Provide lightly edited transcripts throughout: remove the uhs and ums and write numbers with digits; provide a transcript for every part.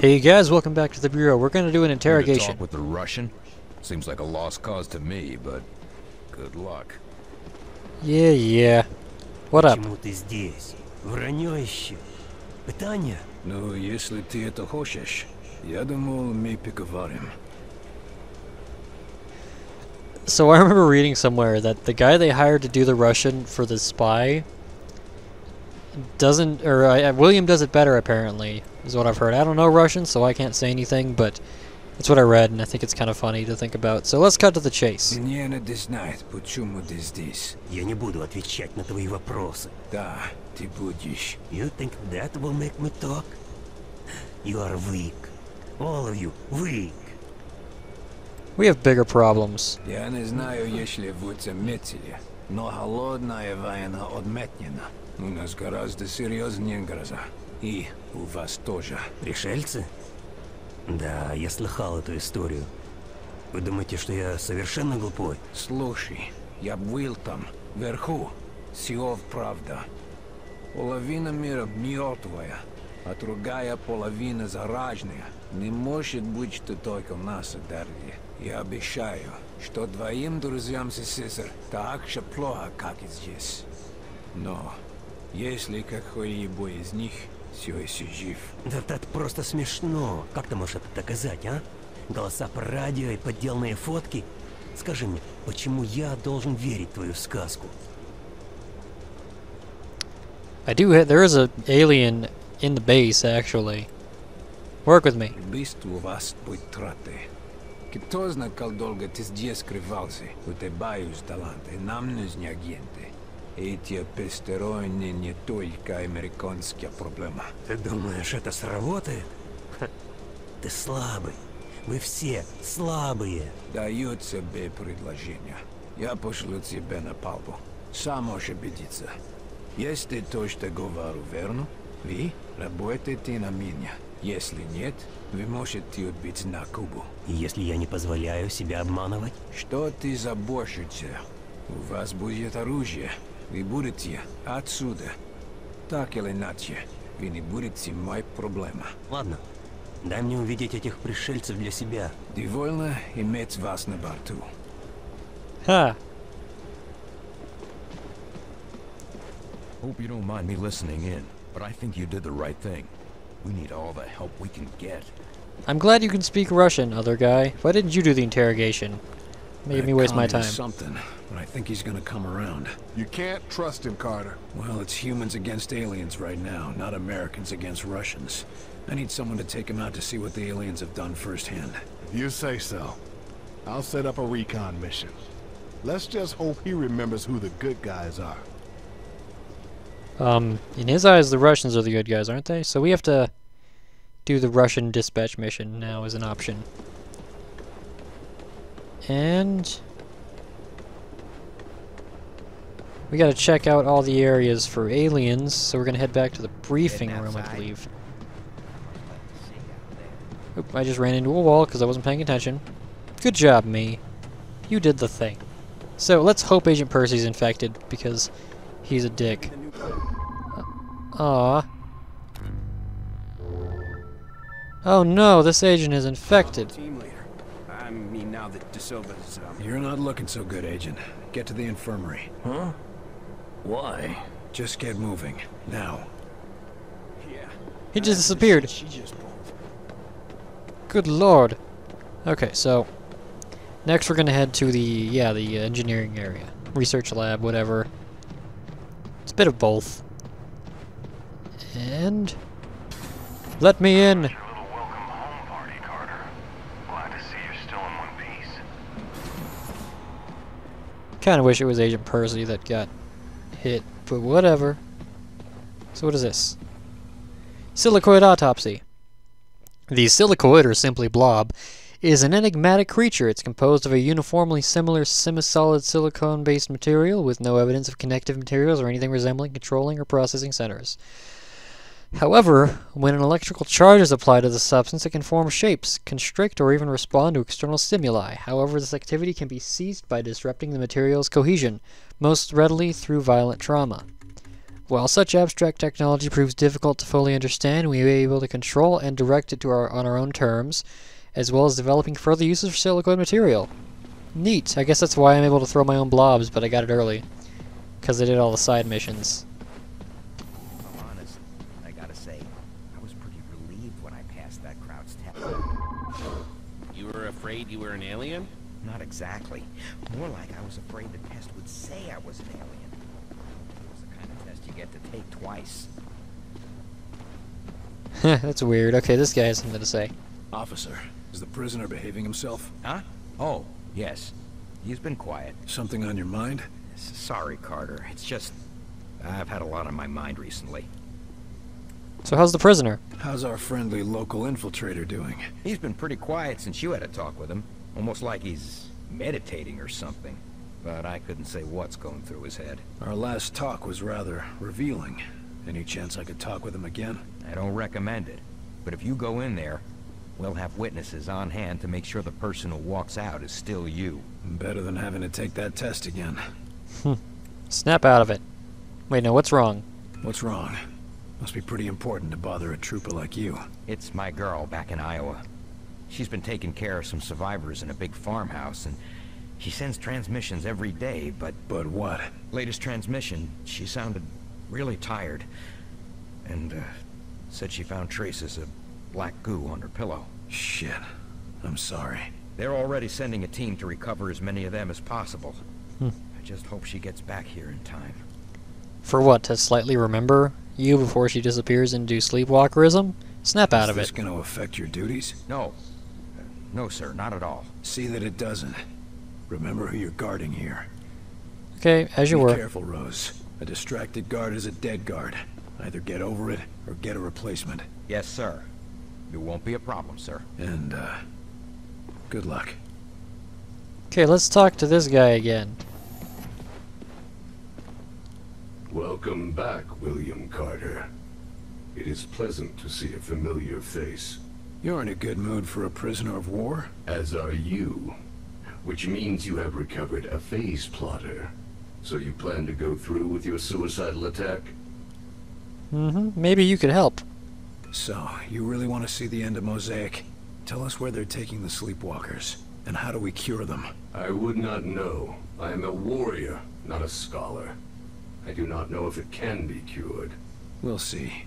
Hey guys, welcome back to the Bureau. We're gonna do an Here to interrogation. talk with the Russian? Seems like a lost cause to me, but good luck. Yeah. What up? Почему ты здесь? Вранье ищи. Питание? Ну, если ты это хочешь, я думал, мы поговорим. So I remember reading somewhere that the guy they hired to do the Russian for the spy doesn't, or William does it better apparently, is what I've heard. I don't know Russian, so I can't say anything, but that's what I read, and I think it's kind of funny to think about. So let's cut to the chase. Мне надо знать, почему ты здесь. Я не буду отвечать на твои вопросы. Да, ты будешь. You think that will make me talk? You are weak. All of you weak. We have bigger problems. Я не знаю, если вы заметили, но холодная война отметнена. У нас гораздо серьезнее гроза. И у вас тоже. Пришельцы? Да, я слыхал эту историю. Вы думаете, что я совершенно глупой? Слушай, я был там, вверху. Все правда. Половина мира мертвая, а другая половина зараженная. Не может быть, что только нас одержали. Я обещаю, что двоим друзьям СССР так же плохо, как и здесь. Но если какой-либо из них все еще жив... Да это просто смешно. Как ты можешь это доказать, а? Голоса по радио и подделанные фотки? Скажи мне, почему я должен верить в твою сказку? There is a alien in the base, actually. Work with me. Убийство вас будет траты. Кто знает, как долго ты здесь скрывался? У тебя есть таланты, нам нужны агенты. Эти посторонние не только американская проблема. Ты думаешь, это сработает? Ха. Ты слабый. Вы все слабые. Даю тебе предложение. Я пошлю тебя на палубу. Сам можешь убедиться. Если то, что говорю, верно, вы работаете на меня. Если нет, вы можете убить на Кубу. Если я не позволяю себя обманывать? Что ты заботишься? У вас будет оружие. Вы будете отсюда. Так или иначе, вы не будете моей проблемой. Ладно, дай мне увидеть этих пришельцев для себя. Довольно иметь вас на борту. Ha! Hope you don't mind me listening in, but I think you did the right thing. We need all the help we can get. I'm glad you can speak Russian, other guy. Why didn't you do the interrogation? Made me waste my time. Something, but I think he's gonna come around. You can't trust him, Carter. Well, it's humans against aliens right now, not Americans against Russians. I need someone to take him out to see what the aliens have done firsthand. You say so. I'll set up a recon mission. Let's just hope he remembers who the good guys are. In his eyes, the Russians are the good guys, aren't they? So we have to do the Russian dispatch mission now as an option. And we gotta check out all the areas for aliens, so we're gonna head back to the briefing room, I believe. Oop, I just ran into a wall because I wasn't paying attention. Good job, me. You did the thing. So let's hope Agent Percy's infected, because he's a dick. Aw. Oh no, this agent is infected. Team leader. I mean, now that De Silva's, You're not looking so good, Agent. Get to the infirmary. Huh? Why? Just get moving. Now. Yeah. He just disappeared. She just pulled. Good lord. Okay, so next we're gonna head to the engineering area, research lab, whatever. It's a bit of both. And let me in. Your little welcome home party, Carter. Glad to see you're still in one piece. Kind of wish it was Agent Percy that got hit, but whatever. So what is this? Silicoid autopsy. The silicoid, or simply blob, is an enigmatic creature. It's composed of a uniformly similar semi-solid silicone-based material with no evidence of connective materials or anything resembling controlling or processing centers. However, when an electrical charge is applied to the substance, it can form shapes, constrict, or even respond to external stimuli. However, this activity can be ceased by disrupting the material's cohesion, most readily through violent trauma. While such abstract technology proves difficult to fully understand, we are able to control and direct it on our own terms, as well as developing further uses for silicoid material. Neat. I guess that's why I'm able to throw my own blobs, but I got it early. Because I did all the side missions. I'm honest. I gotta say, I was pretty relieved when I passed that crowd's test. You were afraid you were an alien? Not exactly. More like I was afraid the test would say I was an alien. It was the kind of test you get to take twice. That's weird. Okay, this guy has something to say. Officer, is the prisoner behaving himself? Huh? Oh, yes. He's been quiet. Something on your mind? Sorry, Carter. It's just... I've had a lot on my mind recently. So how's the prisoner? How's our friendly local infiltrator doing? He's been pretty quiet since you had a talk with him. Almost like he's meditating or something. But I couldn't say what's going through his head. Our last talk was rather revealing. Any chance I could talk with him again? I don't recommend it. But if you go in there, we'll have witnesses on hand to make sure the person who walks out is still you. Better than having to take that test again. Snap out of it. Wait, no, what's wrong? What's wrong? Must be pretty important to bother a trooper like you. It's my girl back in Iowa. She's been taking care of some survivors in a big farmhouse, and she sends transmissions every day, but... But what? Latest transmission, she sounded really tired. And, said she found traces of black goo on her pillow. Shit. I'm sorry. They're already sending a team to recover as many of them as possible. I just hope she gets back here in time. For what, to slightly remember you before she disappears into sleepwalkerism? Snap out of Is this it. going to affect your duties? No. No, sir, not at all. See that it doesn't. Remember who you're guarding here. Okay, as you Be were. careful, Rose. A distracted guard is a dead guard. Either get over it, or get a replacement. Yes, sir. It won't be a problem, sir. And, good luck. Okay, let's talk to this guy again. Welcome back, William Carter. It is pleasant to see a familiar face. You're in a good mood for a prisoner of war? As are you. Which means you have recovered a phase plotter. So you plan to go through with your suicidal attack? Maybe you could help. So, you really want to see the end of Mosaic? Tell us where they're taking the sleepwalkers, and how do we cure them? I would not know. I am a warrior, not a scholar. I do not know if it can be cured. We'll see.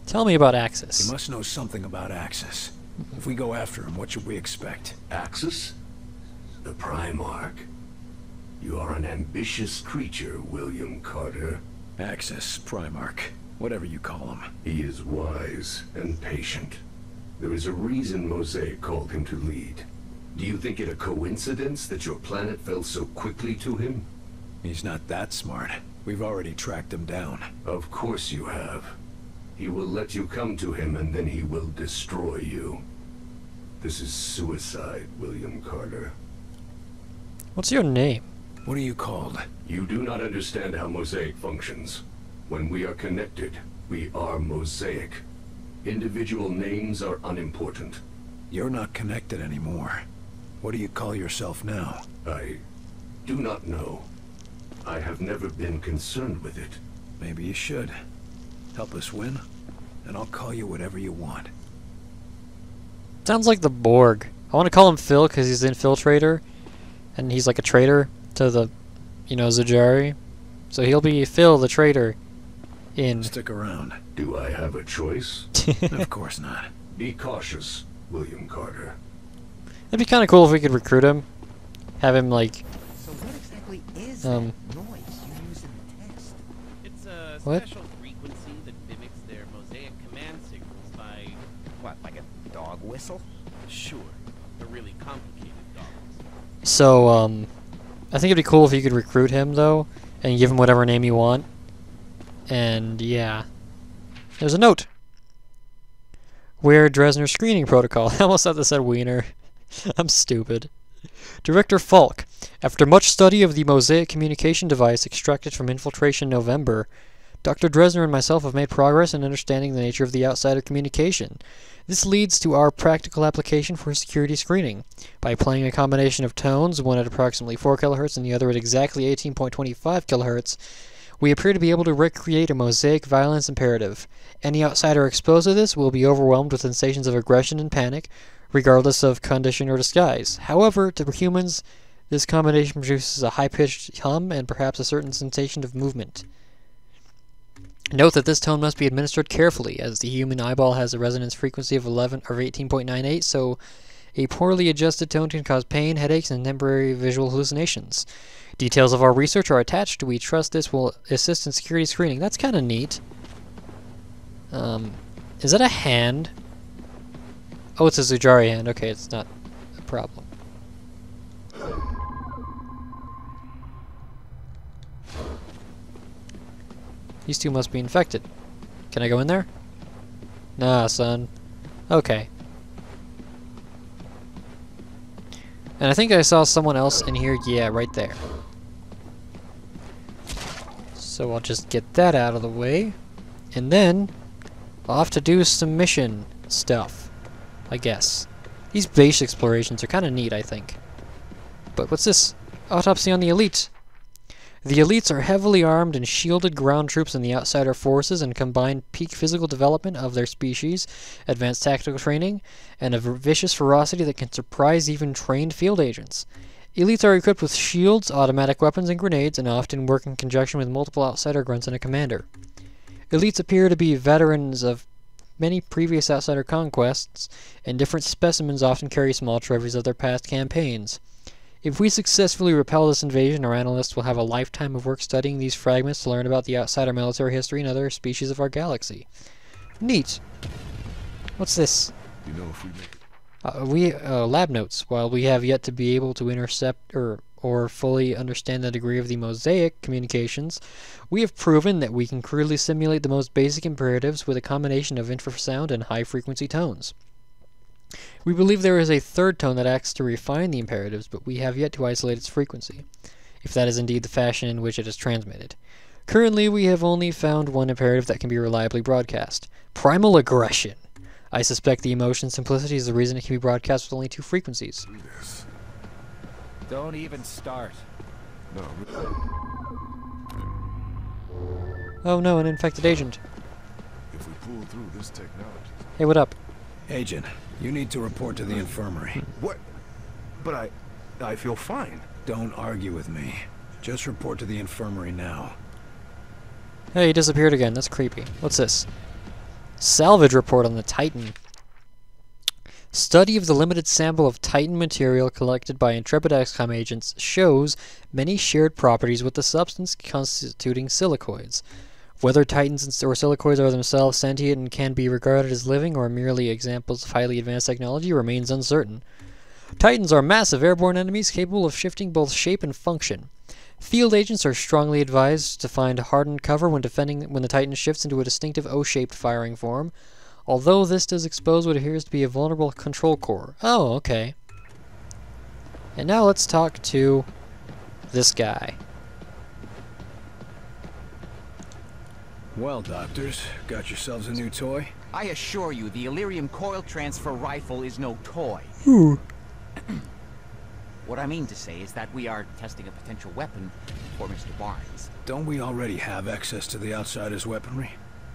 Tell me about Axis. You must know something about Axis. If we go after him, what should we expect? Axis? The Primarch. You are an ambitious creature, William Carter. Axis, Primarch, whatever you call him. He is wise and patient. There is a reason Mosaic called him to lead. Do you think it a coincidence that your planet fell so quickly to him? He's not that smart. We've already tracked him down. Of course you have. He will let you come to him and then he will destroy you. This is suicide, William Carter. What's your name? What are you called? You do not understand how Mosaic functions. When we are connected, we are Mosaic. Individual names are unimportant. You're not connected anymore. What do you call yourself now? I do not know. I have never been concerned with it. Maybe you should. Help us win, and I'll call you whatever you want. Sounds like the Borg. I want to call him Phil because he's the infiltrator, and he's like a traitor to the, Zajari. So he'll be Phil the traitor in... Stick around. Do I have a choice? Of course not. Be cautious, William Carter. It'd be kind of cool if we could recruit him. Have him, like... So what exactly is that noise you use in the test? It's a What? special frequency that mimics their Mosaic command signals by... What, like a dog whistle? Sure, a really complicated dog whistle. So, I think it'd be cool if you could recruit him, though, and give him whatever name you want. And, yeah. There's a note. Where Dresner screening protocol. I almost thought this said Wiener. I'm stupid. Director Falk. After much study of the Mosaic communication device extracted from Infiltration November, Dr. Dresner and myself have made progress in understanding the nature of the outsider communication. This leads to our practical application for security screening. By playing a combination of tones, one at approximately 4 kHz and the other at exactly 18.25 kHz, We appear to be able to recreate a Mosaic violence imperative. Any outsider exposed to this will be overwhelmed with sensations of aggression and panic, regardless of condition or disguise. However, to humans, this combination produces a high-pitched hum and perhaps a certain sensation of movement. Note that this tone must be administered carefully, as the human eyeball has a resonance frequency of 18.98, so a poorly adjusted tone can cause pain, headaches, and temporary visual hallucinations. Details of our research are attached. We trust this will assist in security screening. That's kind of neat. Is that a hand? Oh, it's a Zujari hand. Okay, it's not a problem. These two must be infected. Can I go in there? Nah, son. Okay. And I think I saw someone else in here. Yeah, right there. So I'll just get that out of the way. And then, I'll have to do some mission stuff, I guess. These base explorations are kind of neat, I think. But what's this? Autopsy on the Elite. The Elites are heavily armed and shielded ground troops in the outsider forces and combine peak physical development of their species, advanced tactical training, and a vicious ferocity that can surprise even trained field agents. Elites are equipped with shields, automatic weapons, and grenades, and often work in conjunction with multiple outsider grunts and a commander. Elites appear to be veterans of many previous outsider conquests, and different specimens often carry small trophies of their past campaigns. If we successfully repel this invasion, our analysts will have a lifetime of work studying these fragments to learn about the outsider military history and other species of our galaxy. Neat. What's this? You know, if we make it. Lab notes. While we have yet to be able to intercept or fully understand the degree of the Mosaic communications, we have proven that we can crudely simulate the most basic imperatives with a combination of infrasound and high-frequency tones. We believe there is a third tone that acts to refine the imperatives, but we have yet to isolate its frequency, if that is indeed the fashion in which it is transmitted. Currently, we have only found one imperative that can be reliably broadcast. Primal aggression. I suspect the emotion simplicity is the reason it can be broadcast with only 2 frequencies. Don't even start. No. Oh no, an infected agent. If we pull through this technology. Hey, what up? Agent, you need to report to the infirmary. What? But I feel fine. Don't argue with me. Just report to the infirmary now. Hey, he disappeared again. That's creepy. What's this? Salvage report on the Titan. Study of the limited sample of Titan material collected by Intrepid XCOM agents shows many shared properties with the substance constituting silicoids. Whether Titans or silicoids are themselves sentient and can be regarded as living or merely examples of highly advanced technology remains uncertain. Titans are massive airborne enemies capable of shifting both shape and function. Field agents are strongly advised to find hardened cover when defending when the Titan shifts into a distinctive O-shaped firing form, although this does expose what appears to be a vulnerable control core. Oh, okay. And now let's talk to this guy. Well, doctors, got yourselves a new toy? I assure you, the Elerium coil transfer rifle is no toy. What I mean to say is that we are testing a potential weapon for Mr. Barnes. Don't we already have access to the Outsider's weaponry?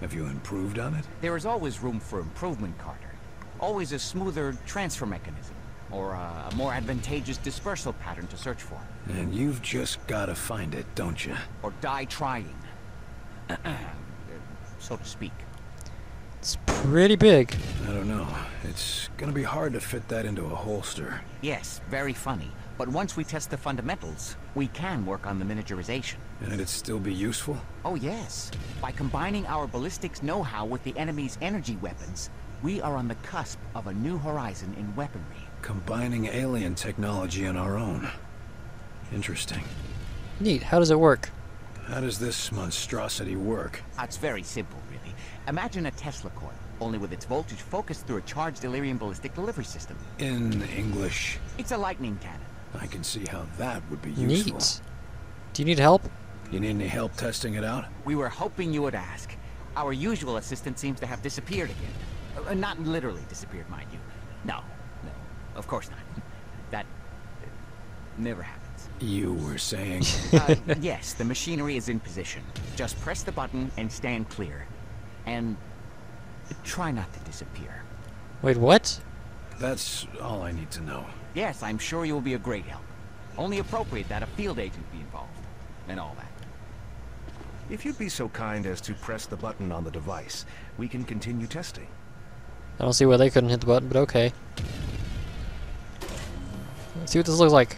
Have you improved on it? There is always room for improvement, Carter. Always a smoother transfer mechanism, or a more advantageous dispersal pattern to search for. And you've just gotta find it, don't you? Or die trying. So to speak. It's pretty big. I don't know. It's gonna be hard to fit that into a holster. Yes, very funny. But once we test the fundamentals, we can work on the miniaturization. And it'd still be useful? Oh yes. By combining our ballistics know-how with the enemy's energy weapons, we are on the cusp of a new horizon in weaponry. Combining alien technology and our own. Interesting. Neat. How does it work? How does this monstrosity work? It's very simple, really. Imagine a Tesla coil, only with its voltage focused through a charged Elerium ballistic delivery system. In English? It's a lightning cannon. I can see how that would be useful. Neat. Do you need help? You need any help testing it out? We were hoping you would ask. Our usual assistant seems to have disappeared again. Not literally disappeared, mind you. No, of course not. That never happens. minutes. You were saying... Yes, the machinery is in position. Just press the button and stand clear. And try not to disappear. Wait, what? That's all I need to know. Yes, I'm sure you will be a great help. Only appropriate that a field agent be involved. And all that. If you'd be so kind as to press the button on the device, we can continue testing. I don't see why they couldn't hit the button, but okay. Let's see what this looks like.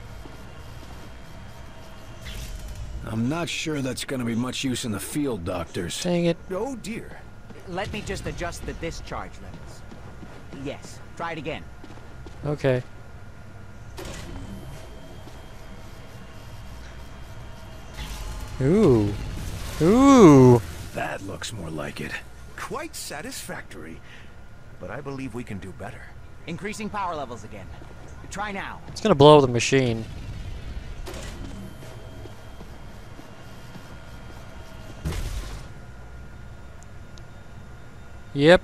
I'm not sure that's gonna be much use in the field, doctors. Dang it. Oh dear. Let me just adjust the discharge levels. Yes, try it again. Okay. Ooh. Ooh. That looks more like it. Quite satisfactory. But I believe we can do better. Increasing power levels again. Try now. It's gonna blow up the machine. Yep.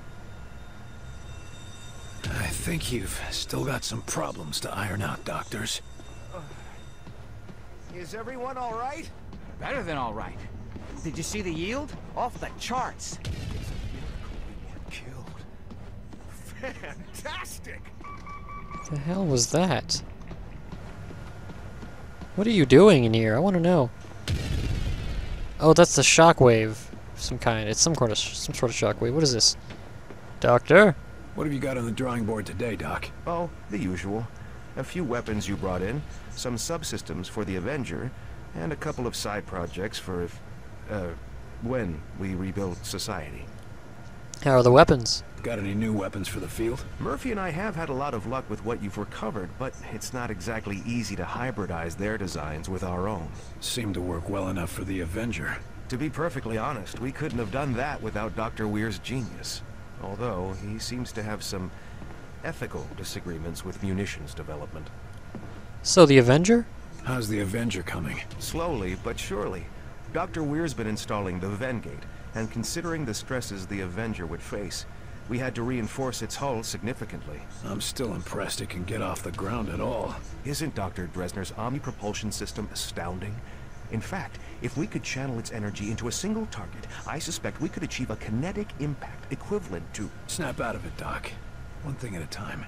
I think you've still got some problems to iron out, doctors. Is everyone all right? Better than all right. Did you see the yield? Off the charts. Killed. Fantastic! What the hell was that? What are you doing in here? I want to know. Oh, that's the shockwave of some kind. It's some sort of shockwave. What is this? Doctor? What have you got on the drawing board today, Doc? Oh, the usual. A few weapons you brought in, some subsystems for the Avenger, and a couple of side projects for when we rebuild society. How are the weapons? Got any new weapons for the field? Murphy and I have had a lot of luck with what you've recovered, but it's not exactly easy to hybridize their designs with our own. Seemed to work well enough for the Avenger. To be perfectly honest, we couldn't have done that without Dr. Weir's genius. Although, he seems to have some ethical disagreements with munitions development. So the Avenger? How's the Avenger coming? Slowly, but surely. Dr. Weir's been installing the Vengate, and considering the stresses the Avenger would face, we had to reinforce its hull significantly. I'm still impressed it can get off the ground at all. Isn't Dr. Dresner's Omni-Propulsion system astounding? In fact, if we could channel its energy into a single target, I suspect we could achieve a kinetic impact equivalent to... Snap out of it, Doc. One thing at a time.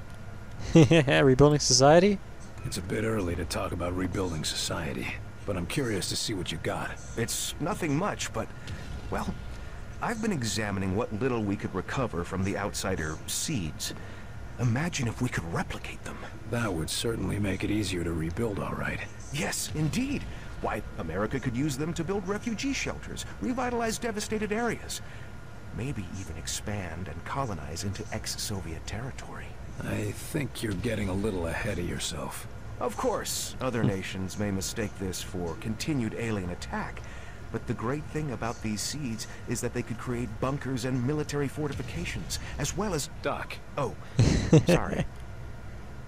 Rebuilding society? It's a bit early to talk about rebuilding society, but I'm curious to see what you got. It's nothing much, but, well, I've been examining what little we could recover from the Outsider seeds. Imagine if we could replicate them. That would certainly make it easier to rebuild, all right. Yes, indeed. Why, America could use them to build refugee shelters, revitalize devastated areas, maybe even expand and colonize into ex-Soviet territory. I think you're getting a little ahead of yourself. Of course, other nations may mistake this for continued alien attack, but the great thing about these seeds is that they could create bunkers and military fortifications, as well as... Doc. Oh, sorry.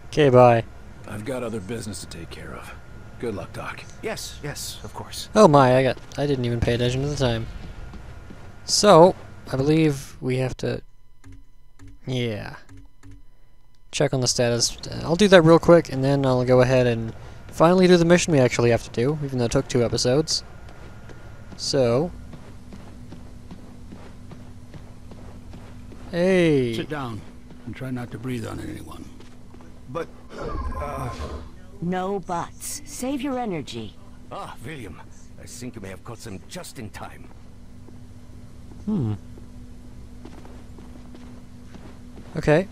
Okay, bye. I've got other business to take care of. Good luck, Doc. Yes, yes, of course. Oh my, I didn't even pay attention to the time. So, I believe we have to... Yeah. Check on the status. I'll do that real quick, and then I'll go ahead and finally do the mission we actually have to do, even though it took 2 episodes. So... Hey! Sit down, and try not to breathe on anyone. But, No buts. Save your energy. Ah, William. I think you may have caught them just in time. Okay.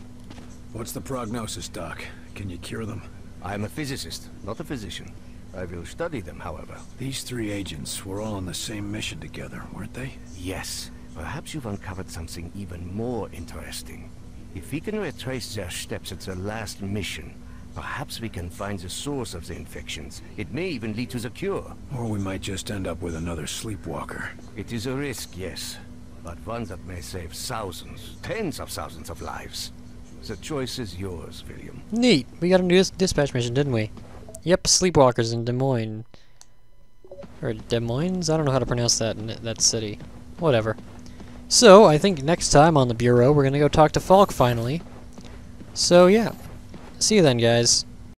What's the prognosis, Doc? Can you cure them? I am a physicist, not a physician. I will study them, however. These 3 agents were all on the same mission together, weren't they? Yes. Perhaps you've uncovered something even more interesting. If we can retrace their steps at their last mission, perhaps we can find the source of the infections. It may even lead to the cure. Or we might just end up with another sleepwalker. It is a risk, yes. But one that may save thousands, tens of thousands of lives. The choice is yours, William. Neat. We got a new dispatch mission, didn't we? Yep, sleepwalkers in Des Moines. Or Des Moines? I don't know how to pronounce that in that city. Whatever. So, I think next time on the Bureau, we're gonna go talk to Falk finally. So, yeah. See you then, guys.